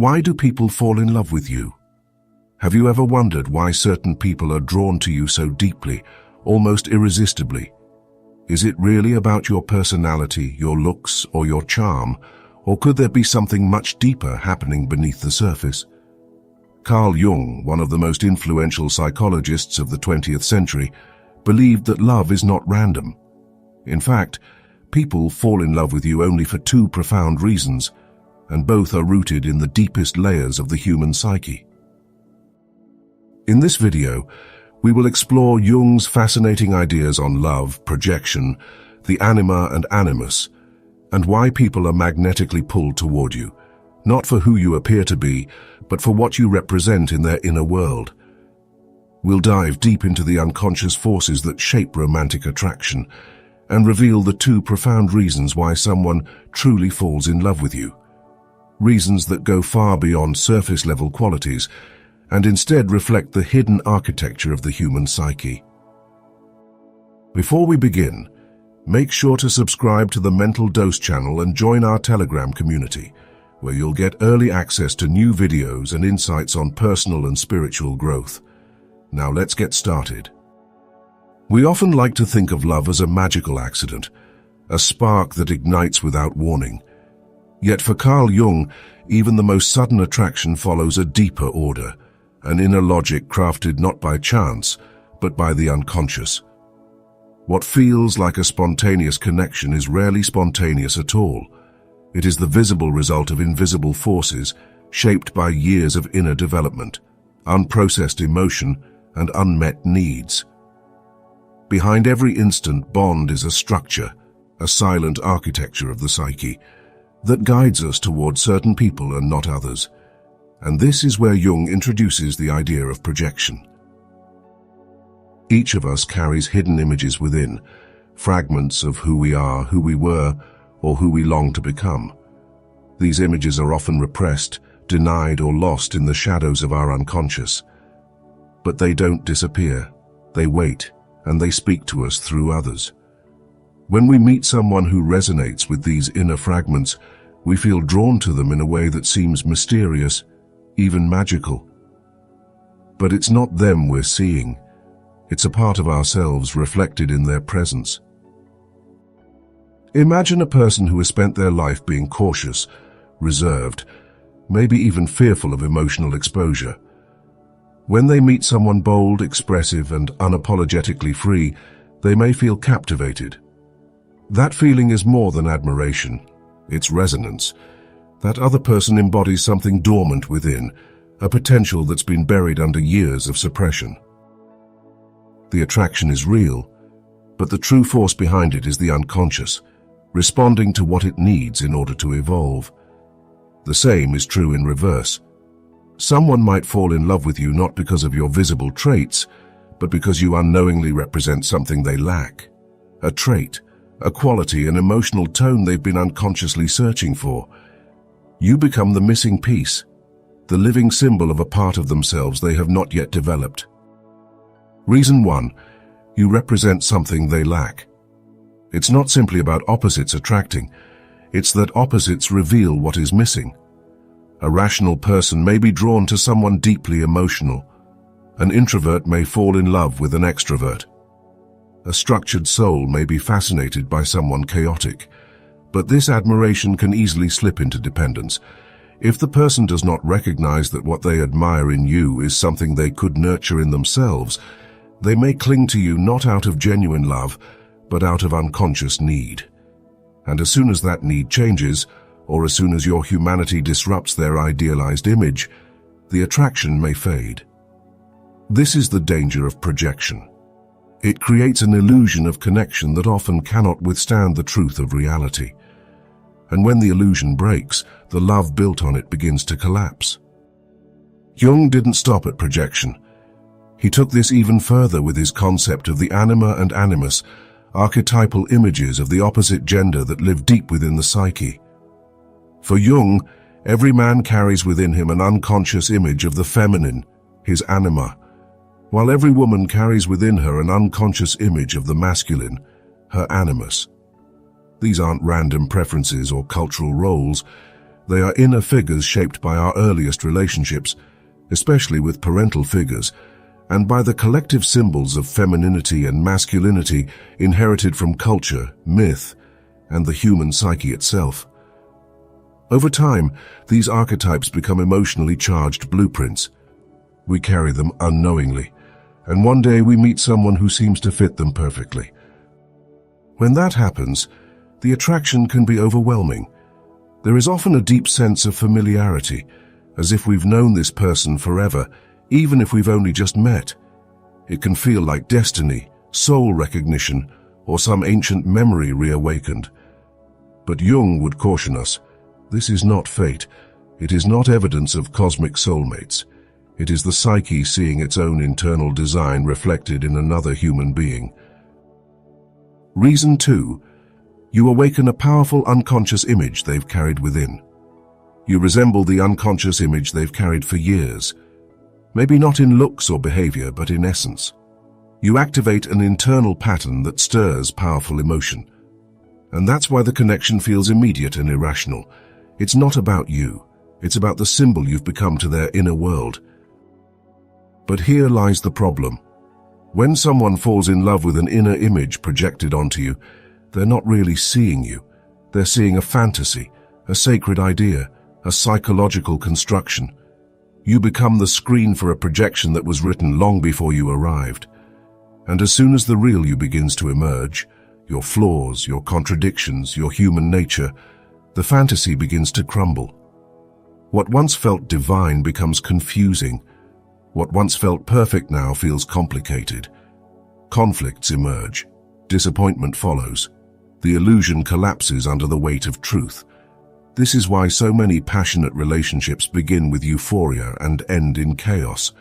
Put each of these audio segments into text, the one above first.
Why do people fall in love with you? Have you ever wondered why certain people are drawn to you so deeply, almost irresistibly? Is it really about your personality, your looks, or your charm, or could there be something much deeper happening beneath the surface? Carl Jung, one of the most influential psychologists of the 20th century, believed that love is not random. In fact, people fall in love with you only for two profound reasons, and both are rooted in the deepest layers of the human psyche. In this video, we will explore Jung's fascinating ideas on love, projection, the anima and animus, and why people are magnetically pulled toward you, not for who you appear to be, but for what you represent in their inner world. We'll dive deep into the unconscious forces that shape romantic attraction and reveal the two profound reasons why someone truly falls in love with you. Reasons that go far beyond surface-level qualities and instead reflect the hidden architecture of the human psyche. Before we begin, make sure to subscribe to the Mental Dose channel and join our Telegram community, where you'll get early access to new videos and insights on personal and spiritual growth. Now let's get started. We often like to think of love as a magical accident, a spark that ignites without warning. Yet for Carl Jung, even the most sudden attraction follows a deeper order, an inner logic crafted not by chance, but by the unconscious. What feels like a spontaneous connection is rarely spontaneous at all. It is the visible result of invisible forces shaped by years of inner development, unprocessed emotion, and unmet needs. Behind every instant bond is a structure, a silent architecture of the psyche, that guides us towards certain people and not others. And this is where Jung introduces the idea of projection. Each of us carries hidden images within, fragments of who we are, who we were, or who we long to become. These images are often repressed, denied, or lost in the shadows of our unconscious. But they don't disappear. They wait, and they speak to us through others. When we meet someone who resonates with these inner fragments, we feel drawn to them in a way that seems mysterious, even magical. But it's not them we're seeing. It's a part of ourselves reflected in their presence. Imagine a person who has spent their life being cautious, reserved, maybe even fearful of emotional exposure. When they meet someone bold, expressive, and unapologetically free, they may feel captivated. That feeling is more than admiration. It's resonance. That other person embodies something dormant within, a potential that's been buried under years of suppression. The attraction is real, but the true force behind it is the unconscious, responding to what it needs in order to evolve. The same is true in reverse. Someone might fall in love with you not because of your visible traits, but because you unknowingly represent something they lack. A trait, a quality, an emotional tone they've been unconsciously searching for. You become the missing piece, the living symbol of a part of themselves they have not yet developed. Reason 1, you represent something they lack. It's not simply about opposites attracting, it's that opposites reveal what is missing. A rational person may be drawn to someone deeply emotional. An introvert may fall in love with an extrovert. A structured soul may be fascinated by someone chaotic, but this admiration can easily slip into dependence. If the person does not recognize that what they admire in you is something they could nurture in themselves, they may cling to you not out of genuine love, but out of unconscious need. And as soon as that need changes, or as soon as your humanity disrupts their idealized image, the attraction may fade. This is the danger of projection. It creates an illusion of connection that often cannot withstand the truth of reality. And when the illusion breaks, the love built on it begins to collapse. Jung didn't stop at projection. He took this even further with his concept of the anima and animus, archetypal images of the opposite gender that live deep within the psyche. For Jung, every man carries within him an unconscious image of the feminine, his anima, while every woman carries within her an unconscious image of the masculine, her animus. These aren't random preferences or cultural roles. They are inner figures shaped by our earliest relationships, especially with parental figures, and by the collective symbols of femininity and masculinity inherited from culture, myth, and the human psyche itself. Over time, these archetypes become emotionally charged blueprints. We carry them unknowingly, and one day we meet someone who seems to fit them perfectly. When that happens, the attraction can be overwhelming. There is often a deep sense of familiarity, as if we've known this person forever, even if we've only just met. It can feel like destiny, soul recognition, or some ancient memory reawakened. But Jung would caution us, this is not fate. It is not evidence of cosmic soulmates. It is the psyche seeing its own internal design reflected in another human being. Reason 2. You awaken a powerful unconscious image they've carried within. You resemble the unconscious image they've carried for years. Maybe not in looks or behavior, but in essence. You activate an internal pattern that stirs powerful emotion. And that's why the connection feels immediate and irrational. It's not about you. It's about the symbol you've become to their inner world. But here lies the problem. When someone falls in love with an inner image projected onto you, they're not really seeing you. They're seeing a fantasy, a sacred idea, a psychological construction. You become the screen for a projection that was written long before you arrived. And as soon as the real you begins to emerge, your flaws, your contradictions, your human nature, the fantasy begins to crumble. What once felt divine becomes confusing. What once felt perfect now feels complicated. Conflicts emerge. Disappointment follows. The illusion collapses under the weight of truth. This is why so many passionate relationships begin with euphoria and end in chaos.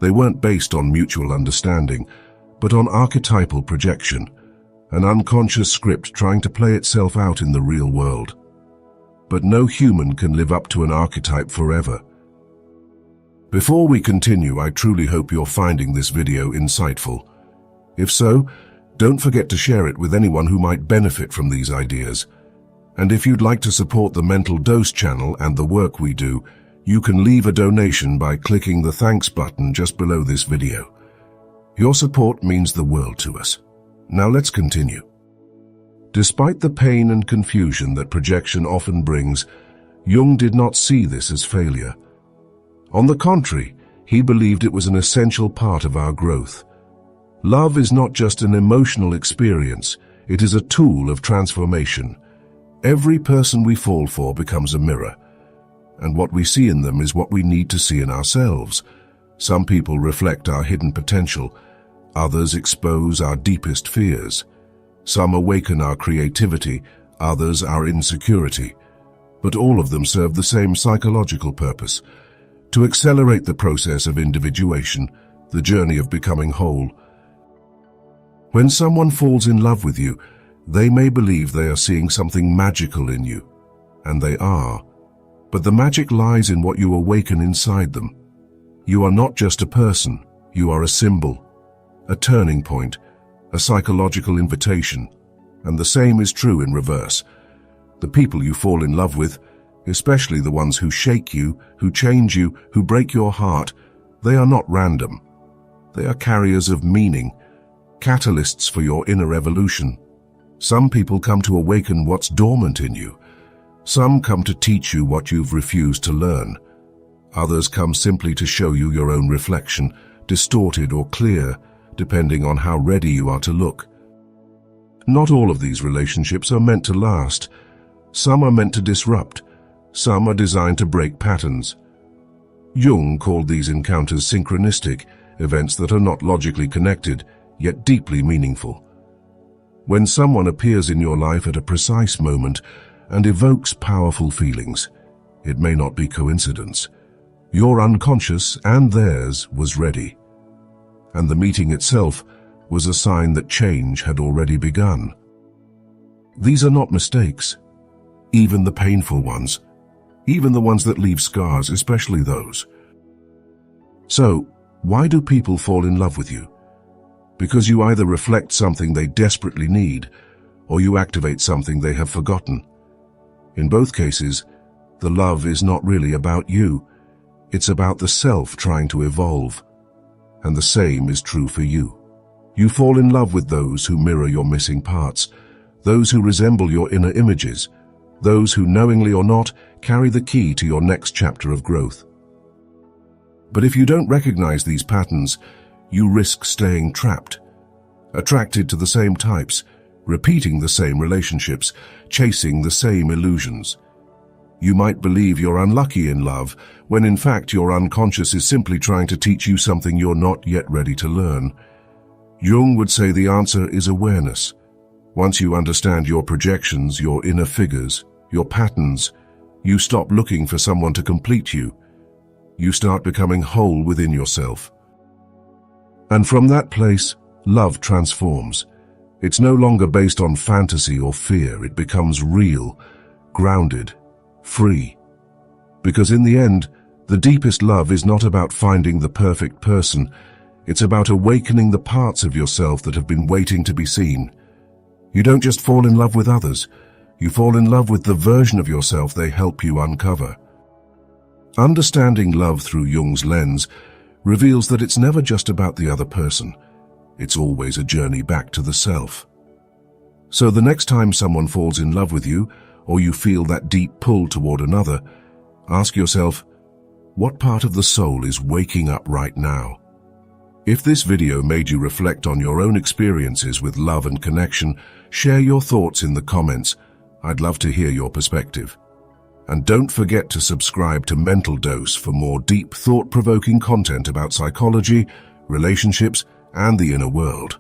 They weren't based on mutual understanding, but on archetypal projection, an unconscious script trying to play itself out in the real world. But no human can live up to an archetype forever. Before we continue, I truly hope you're finding this video insightful. If so, don't forget to share it with anyone who might benefit from these ideas. And if you'd like to support the Mental Dose channel and the work we do, you can leave a donation by clicking the thanks button just below this video. Your support means the world to us. Now let's continue. Despite the pain and confusion that projection often brings, Jung did not see this as failure. On the contrary, he believed it was an essential part of our growth. Love is not just an emotional experience, it is a tool of transformation. Every person we fall for becomes a mirror, and what we see in them is what we need to see in ourselves. Some people reflect our hidden potential, others expose our deepest fears. Some awaken our creativity, others our insecurity. But all of them serve the same psychological purpose: to accelerate the process of individuation, the journey of becoming whole. When someone falls in love with you, they may believe they are seeing something magical in you, and they are. But the magic lies in what you awaken inside them. You are not just a person, you are a symbol, a turning point, a psychological invitation. And the same is true in reverse. The people you fall in love with, especially the ones who shake you, who change you, who break your heart, they are not random. They are carriers of meaning, catalysts for your inner evolution. Some people come to awaken what's dormant in you. Some come to teach you what you've refused to learn. Others come simply to show you your own reflection, distorted or clear, depending on how ready you are to look. Not all of these relationships are meant to last. Some are meant to disrupt. Some are designed to break patterns. Jung called these encounters synchronistic, events that are not logically connected, yet deeply meaningful. When someone appears in your life at a precise moment and evokes powerful feelings, it may not be coincidence. Your unconscious and theirs was ready. And the meeting itself was a sign that change had already begun. These are not mistakes, even the painful ones, even the ones that leave scars, especially those. So, why do people fall in love with you? Because you either reflect something they desperately need, or you activate something they have forgotten. In both cases, the love is not really about you. It's about the self trying to evolve. And the same is true for you. You fall in love with those who mirror your missing parts, those who resemble your inner images, those who, knowingly or not, carry the key to your next chapter of growth. But if you don't recognize these patterns, you risk staying trapped, attracted to the same types, repeating the same relationships, chasing the same illusions. You might believe you're unlucky in love, when in fact your unconscious is simply trying to teach you something you're not yet ready to learn. Jung would say the answer is awareness. Once you understand your projections, your inner figures, your patterns, you stop looking for someone to complete you. You start becoming whole within yourself. And from that place, love transforms. It's no longer based on fantasy or fear. It becomes real, grounded, free. Because in the end, the deepest love is not about finding the perfect person. It's about awakening the parts of yourself that have been waiting to be seen. You don't just fall in love with others. You fall in love with the version of yourself they help you uncover. Understanding love through Jung's lens reveals that it's never just about the other person. It's always a journey back to the self. So the next time someone falls in love with you, or you feel that deep pull toward another, ask yourself, what part of the soul is waking up right now? If this video made you reflect on your own experiences with love and connection, share your thoughts in the comments. I'd love to hear your perspective. And don't forget to subscribe to Mental Dose for more deep, thought-provoking content about psychology, relationships, and the inner world.